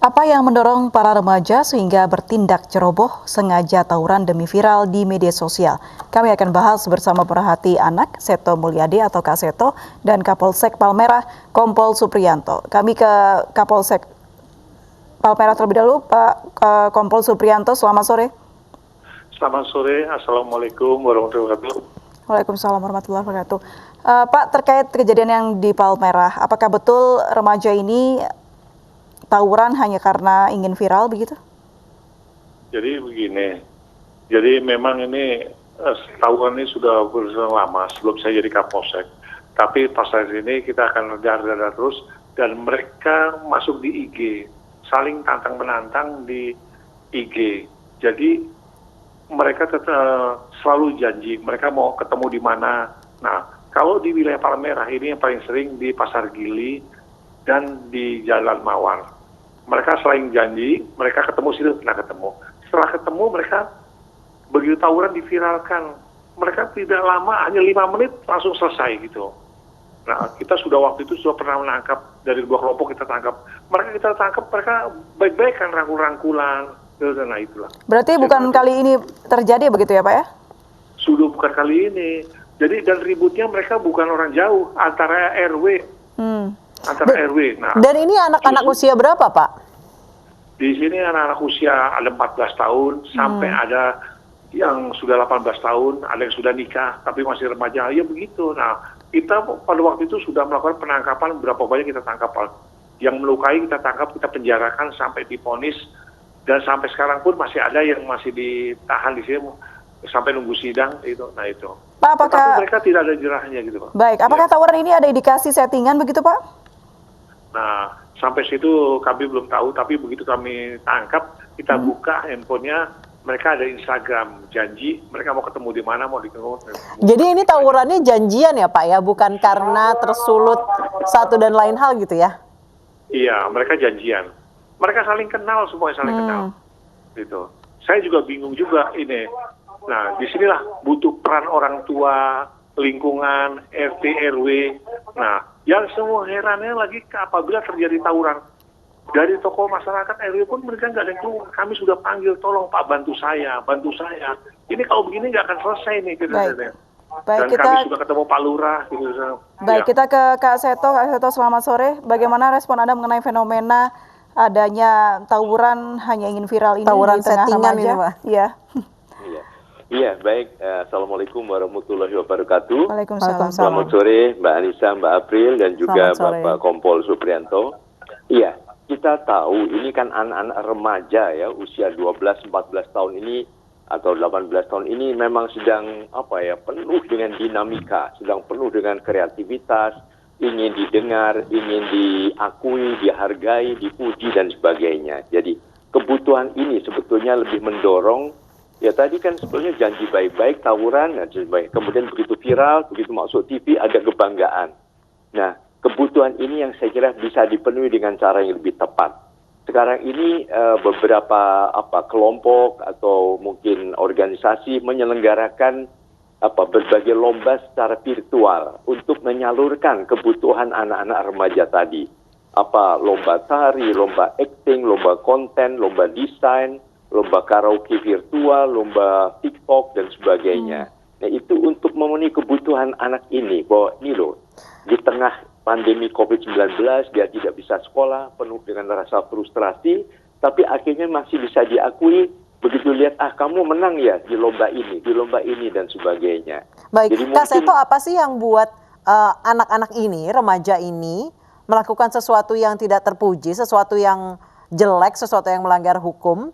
Apa yang mendorong para remaja sehingga bertindak ceroboh sengaja tawuran demi viral di media sosial? Kami akan bahas bersama pemerhati anak Seto Mulyadi atau Kak Seto dan Kapolsek Palmerah Kompol Supriyanto. Kami ke Kapolsek Palmerah terlebih dahulu, Pak Kompol Supriyanto. Selamat sore. Selamat sore, Assalamualaikum warahmatullahi wabarakatuh. Waalaikumsalam warahmatullahi wabarakatuh. Pak, terkait kejadian yang di Palmerah, apakah betul remaja ini tawuran hanya karena ingin viral begitu? Jadi begini, jadi memang ini tawuran ini sudah berjalan lama sebelum saya jadi Kapolsek. Tapi pas saat ini kita akan darah terus dan mereka masuk di IG, saling tantang menantang di IG. Jadi mereka selalu janji mereka mau ketemu di mana. Nah, kalau di wilayah Palmerah ini yang paling sering di Pasar Gili dan di Jalan Mawar. Mereka selain janji, mereka ketemu situ, pernah ketemu. Setelah ketemu, mereka begitu tawuran diviralkan. Mereka tidak lama, hanya 5 menit langsung selesai gitu. Nah, kita sudah waktu itu sudah pernah menangkap, dari 2 kelompok kita tangkap. Kita tangkap, mereka baik-baik kan rangkul-rangkulan. Nah, itulah. Berarti bukan kali ini terjadi begitu ya Pak ya? Sudah bukan kali ini. Jadi dan ributnya mereka bukan orang jauh, antara RW. Antara RW. Nah, dan ini anak-anak usia berapa, Pak? Di sini anak-anak usia ada 14 tahun sampai ada yang sudah 18 tahun, ada yang sudah nikah tapi masih remaja. Ya begitu. Nah, kita pada waktu itu sudah melakukan penangkapan, berapa banyak kita tangkap. Yang melukai kita tangkap, kita penjarakan sampai divonis, dan sampai sekarang pun masih ada yang masih ditahan di sini sampai nunggu sidang itu. Nah, itu. Pak, apakah tapi mereka tidak ada jerahnya gitu, Pak. Baik, apakah tawuran ini ada indikasi settingan begitu, Pak? Nah, sampai situ kami belum tahu, tapi begitu kami tangkap, kita buka handphonenya, mereka ada Instagram, janji, mereka mau ketemu di mana, mau ketemu. Jadi ini tawurannya janjian ya Pak ya, bukan karena tersulut satu dan lain hal gitu ya? Iya, mereka janjian. Mereka saling kenal, semuanya saling kenal. Gitu. Saya juga bingung juga ini. Nah, disinilah butuh peran orang tua, lingkungan, RT, RW. Nah, yang semua herannya lagi apabila terjadi tawuran. Dari tokoh masyarakat RW pun mereka nggak ada yang keluar. Kami sudah panggil, tolong Pak bantu saya, bantu saya. Ini kalau begini nggak akan selesai nih. Gitu. Baik, dan kami sudah ketemu Pak Lurah. Gitu. Baik, kita ke Kak Seto. Kak Seto, selamat sore. Bagaimana respon Anda mengenai fenomena adanya tawuran hanya ingin viral ini tawuran di tengah remaja? ini, Pak? Iya. Iya, baik. Assalamualaikum warahmatullahi wabarakatuh. Waalaikumsalam. Selamat sore Mbak Anissa, Mbak April, dan juga Bapak Kompol Supriyanto. Iya, kita tahu ini kan anak-anak remaja ya, usia 12-14 tahun ini atau 18 tahun ini memang sedang penuh dengan dinamika, sedang penuh dengan kreativitas, ingin didengar, ingin diakui, dihargai, dipuji dan sebagainya. Jadi kebutuhan ini sebetulnya lebih mendorong. Ya tadi kan sebetulnya janji baik-baik, tawuran, kemudian begitu viral, begitu masuk TV ada kebanggaan. Nah, kebutuhan ini yang saya kira bisa dipenuhi dengan cara yang lebih tepat. Sekarang ini beberapa kelompok atau mungkin organisasi menyelenggarakan berbagai lomba secara virtual untuk menyalurkan kebutuhan anak-anak remaja tadi. Lomba tari, lomba acting, lomba konten, lomba desain, lomba karaoke virtual, lomba TikTok, dan sebagainya. Nah, itu untuk memenuhi kebutuhan anak ini, bahwa ini loh, di tengah pandemi COVID-19, dia tidak bisa sekolah, penuh dengan rasa frustrasi, tapi akhirnya masih bisa diakui, begitu lihat, kamu menang ya di lomba ini, dan sebagainya. Baik, jadi Kak Seto, apa sih yang buat anak-anak ini, remaja ini, melakukan sesuatu yang tidak terpuji, sesuatu yang jelek, sesuatu yang melanggar hukum,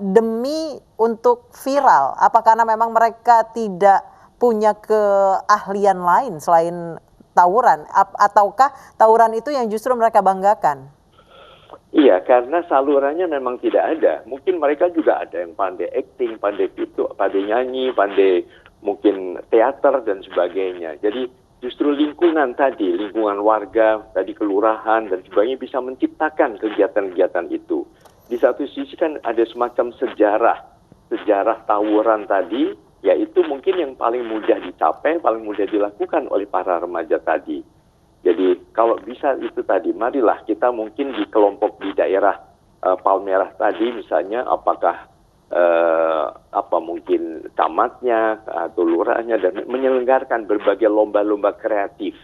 demi untuk viral? Apa karena memang mereka tidak punya keahlian lain selain tawuran? Ataukah tawuran itu yang justru mereka banggakan? Iya, karena salurannya memang tidak ada. Mungkin mereka juga ada yang pandai acting, pandai nyanyi, pandai mungkin teater dan sebagainya. Jadi justru lingkungan tadi, lingkungan warga, tadi kelurahan dan sebagainya bisa menciptakan kegiatan-kegiatan itu. Di satu sisi kan ada semacam sejarah tawuran tadi, yaitu mungkin yang paling mudah dicapai, paling mudah dilakukan oleh para remaja tadi. Jadi kalau bisa itu tadi, marilah kita mungkin di kelompok di daerah Palmerah tadi misalnya, apakah mungkin camatnya atau lurahnya, dan menyelenggarakan berbagai lomba-lomba kreatif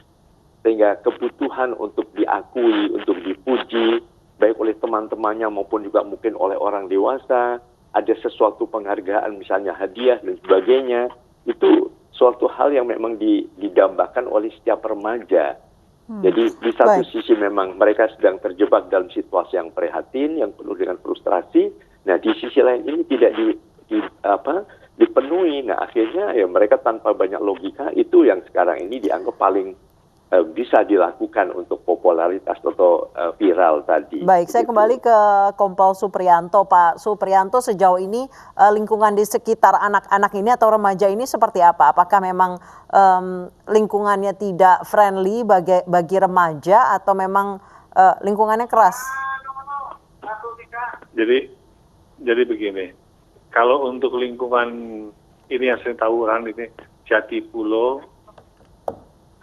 sehingga kebutuhan untuk diakui, untuk dipuji baik oleh teman-temannya maupun juga mungkin oleh orang dewasa, ada sesuatu penghargaan misalnya hadiah dan sebagainya, itu suatu hal yang memang didambakan oleh setiap remaja. Jadi di satu sisi memang mereka sedang terjebak dalam situasi yang prihatin, yang penuh dengan frustrasi. Nah di sisi lain ini tidak dipenuhi. Nah akhirnya ya mereka tanpa banyak logika, itu yang sekarang ini dianggap paling bisa dilakukan untuk popularitas atau viral tadi. Baik, saya kembali ke Kompol Supriyanto. Pak Supriyanto, sejauh ini lingkungan di sekitar anak-anak ini atau remaja ini seperti apa? Apakah memang lingkungannya tidak friendly bagi remaja atau memang lingkungannya keras? Jadi begini, kalau untuk lingkungan ini yang saya tawuran ini Jatipulo,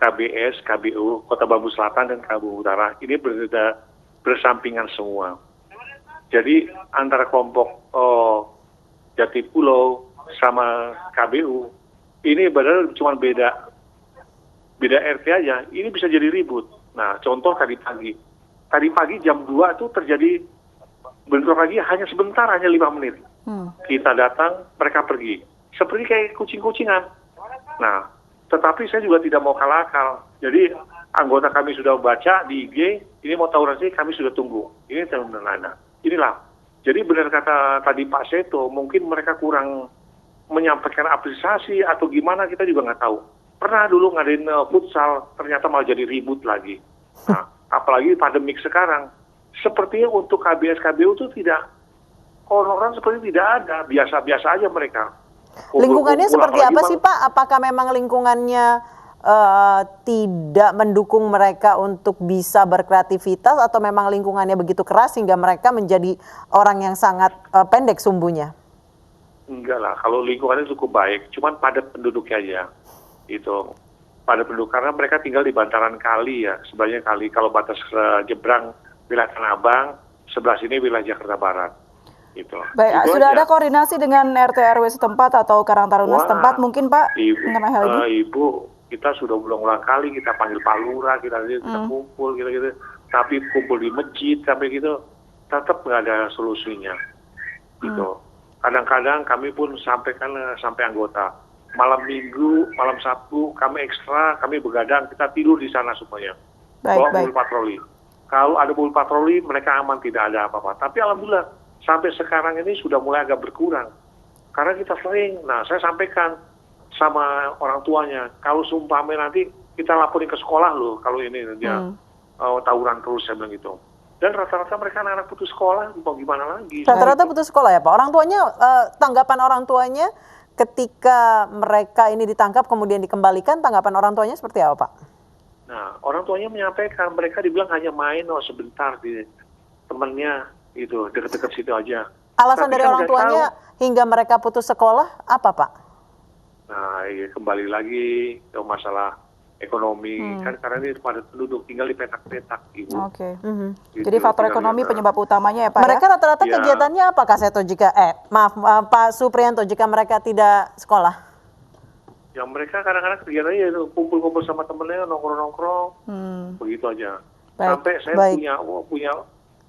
KBS, KBU, Kota Bambu Selatan dan KBU Utara ini bersampingan semua. Jadi antara kelompok Jatipulo sama KBU ini benar cuma beda RT aja. Ini bisa jadi ribut. Nah, contoh tadi pagi jam 2 itu terjadi bentrok lagi hanya sebentar, hanya 5 menit. Kita datang, mereka pergi. Seperti kayak kucing-kucingan. Nah, tetapi saya juga tidak mau kalah akal. Jadi anggota kami sudah baca di IG, ini mau tawuran sih kami sudah tunggu. Ini teman-teman. Inilah. Jadi benar kata tadi Pak Seto, mungkin mereka kurang menyampaikan apresiasi atau gimana, kita juga nggak tahu. Pernah dulu ngadain futsal, ternyata malah jadi ribut lagi. Nah, apalagi pandemik sekarang. Sepertinya untuk KBS KBU itu tidak, orang seperti tidak ada, biasa-biasa aja mereka. Lingkungannya seperti apa sih Pak? Apakah memang lingkungannya tidak mendukung mereka untuk bisa berkreativitas, atau memang lingkungannya begitu keras sehingga mereka menjadi orang yang sangat pendek sumbunya? Enggak lah, kalau lingkungannya cukup baik, cuman padat penduduknya aja. Itu padat penduduk karena mereka tinggal di bantaran kali ya, sebelahnya kali. Kalau batas jebrang wilayah Tanah Abang, sebelah sini wilayah Jakarta Barat. Itu. Baik, itu sudah aja. ada koordinasi dengan RT RW setempat atau Karang Taruna setempat mungkin Pak mengenai hal ini? Ibu, kita sudah berulang kali kita panggil Pak Lurah, kita kumpul gitu. Tapi kumpul di masjid sampai gitu, tetap nggak ada solusinya. Gitu. Kadang-kadang kami pun sampaikan sampai anggota. Malam Minggu, malam Sabtu kami ekstra, kami begadang, kita tidur di sana semuanya. Bawa mobil patroli. Kalau ada mobil patroli, mereka aman, tidak ada apa-apa. Tapi alhamdulillah, sampai sekarang ini sudah mulai agak berkurang. Karena kita sering, saya sampaikan sama orang tuanya, kalau seumpamanya nanti kita laporin ke sekolah loh, kalau ini dia tawuran terus, saya bilang gitu. Dan rata-rata mereka anak-anak putus sekolah, mau gimana lagi. Rata-rata putus sekolah ya Pak? Orang tuanya, tanggapan orang tuanya ketika mereka ini ditangkap kemudian dikembalikan, tanggapan orang tuanya seperti apa Pak? Nah, orang tuanya menyampaikan, mereka dibilang hanya main sebentar di temennya, itu dekat-dekat situ aja. Alasan dari orang tuanya hingga mereka putus sekolah apa Pak? Nah, kembali lagi ke masalah ekonomi, kan karena ini padat penduduk, tinggal di petak-petak, Ibu. Oke. Jadi faktor ekonomi penyebab utamanya ya Pak? Mereka rata-rata kegiatannya apa Kak Seto Pak Supriyanto, jika mereka tidak sekolah? Yang mereka kadang-kadang kegiatannya itu kumpul-kumpul sama temennya, nongkrong-nongkrong, begitu aja. Sampai saya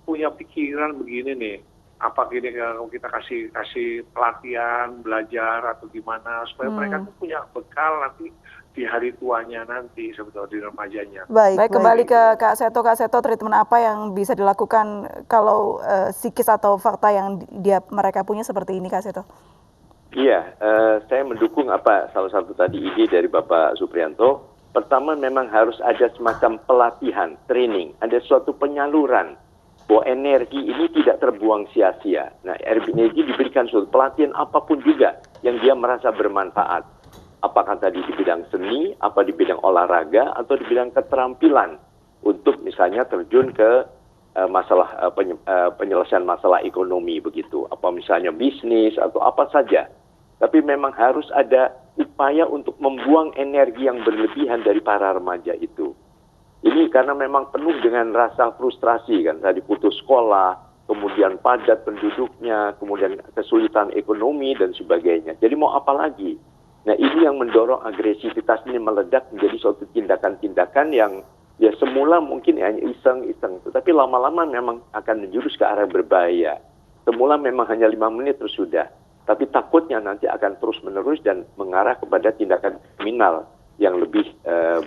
punya pikiran begini nih, apa gini kalau kita kasih pelatihan, belajar atau gimana supaya mereka tuh punya bekal nanti di hari tuanya nanti sebetulnya di remajanya. Baik, kembali ke Kak Seto, treatment apa yang bisa dilakukan kalau psikis atau fakta yang mereka punya seperti ini Kak Seto? Iya, saya mendukung salah satu tadi ide dari Bapak Supriyanto. Pertama memang harus ada semacam pelatihan, training, ada suatu penyaluran bahwa energi ini tidak terbuang sia-sia. Nah, energi diberikan suatu pelatihan apapun juga yang dia merasa bermanfaat. Apakah tadi di bidang seni, apa di bidang olahraga, atau di bidang keterampilan untuk misalnya terjun ke masalah penyelesaian masalah ekonomi begitu. Apa misalnya bisnis atau apa saja. Tapi memang harus ada upaya untuk membuang energi yang berlebihan dari para remaja itu. Ini karena memang penuh dengan rasa frustrasi kan, tadi putus sekolah, kemudian padat penduduknya, kemudian kesulitan ekonomi dan sebagainya. Jadi mau apa lagi? Nah ini yang mendorong agresivitas ini meledak menjadi suatu tindakan-tindakan yang ya semula mungkin hanya iseng-iseng, tetapi lama-lama memang akan menjurus ke arah berbahaya. Semula memang hanya 5 menit terus sudah, tapi takutnya nanti akan terus-menerus dan mengarah kepada tindakan kriminal yang lebih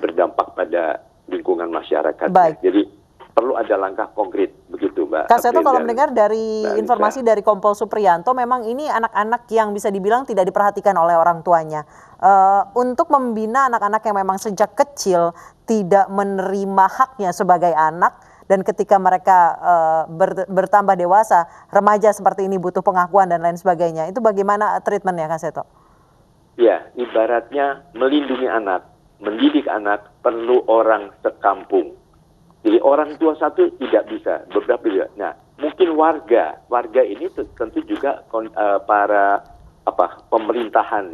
berdampak pada lingkungan masyarakat. Baik. Jadi perlu ada langkah konkret begitu, Mbak. Kak Seto, kalau dan mendengar dari Mbak informasi Anissa. dari Kompol Supriyanto, memang ini anak-anak yang bisa dibilang tidak diperhatikan oleh orang tuanya. Untuk membina anak-anak yang memang sejak kecil tidak menerima haknya sebagai anak, dan ketika mereka bertambah dewasa, remaja seperti ini butuh pengakuan dan lain sebagainya. Itu bagaimana treatmentnya, Kak Seto? Ya, ibaratnya melindungi anak, mendidik anak perlu orang sekampung. Jadi orang tua satu tidak bisa, beberapa juga. Nah, mungkin warga ini tentu juga para pemerintahan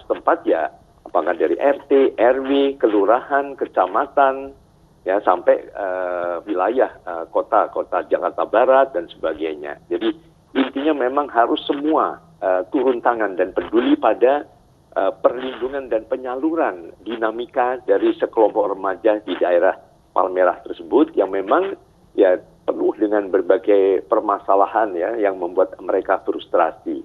setempat ya, apakah dari RT, RW, kelurahan, kecamatan, ya sampai wilayah kota Jakarta Barat dan sebagainya. Jadi intinya memang harus semua turun tangan dan peduli pada perlindungan dan penyaluran dinamika dari sekelompok remaja di daerah Palmerah tersebut yang memang ya penuh dengan berbagai permasalahan ya yang membuat mereka frustrasi.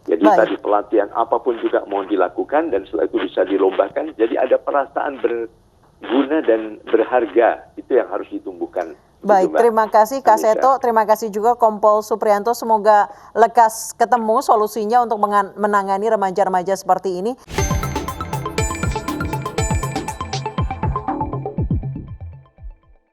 Jadi tadi pelatihan apapun juga mau dilakukan dan setelah itu bisa dilombakan. Jadi ada perasaan berguna dan berharga, itu yang harus ditumbuhkan. Baik, terima kasih Kak Seto, terima kasih juga Kompol Supriyanto. Semoga lekas ketemu solusinya untuk menangani remaja-remaja seperti ini.